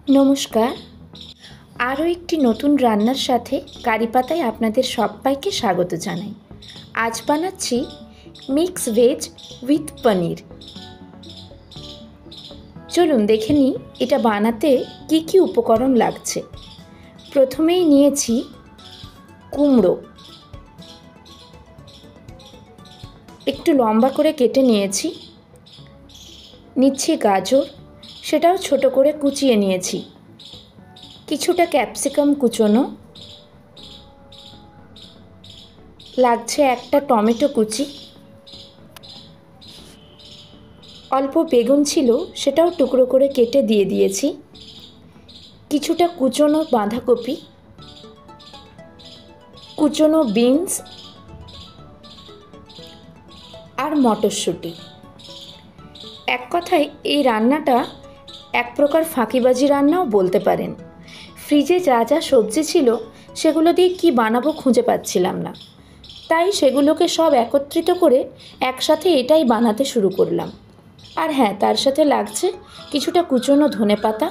নমস্কার। আরও একটি নতুন রান্নার সাথে কারি পাতায় আপনাদের সবাইকে স্বাগত জানাই। আজ বানাচ্ছি মিক্স ভেজ উইথ পনির। চলুন দেখে নিই এটা বানাতে কি কি উপকরণ লাগছে। প্রথমেই নিয়েছি কুমড়ো, একটু লম্বা করে কেটে নিয়েছি। নিচ্ছি গাজর, সেটাও ছোট করে কুচিয়ে নিয়েছি। কিছুটা ক্যাপসিকাম কুচোনো, লাগছে একটা টমেটো কুচি, অল্প বেগুন ছিল সেটাও টুকরো করে কেটে দিয়ে দিয়েছি। কিছুটা কুচোনো বাঁধাকপি, কুচোনো বিনস আর মটরশুঁটি। এক কথায় এই রান্নাটা এক প্রকার ফাঁকিবাজি রান্নাও বলতে পারেন। ফ্রিজে যা যা সবজি ছিল সেগুলো দিয়ে কি বানাবো খুঁজে পাচ্ছিলাম না, তাই সেগুলোকে সব একত্রিত করে একসাথে এটাই বানাতে শুরু করলাম। আর হ্যাঁ, তার সাথে লাগছে কিছুটা কুচোনো ধনেপাতা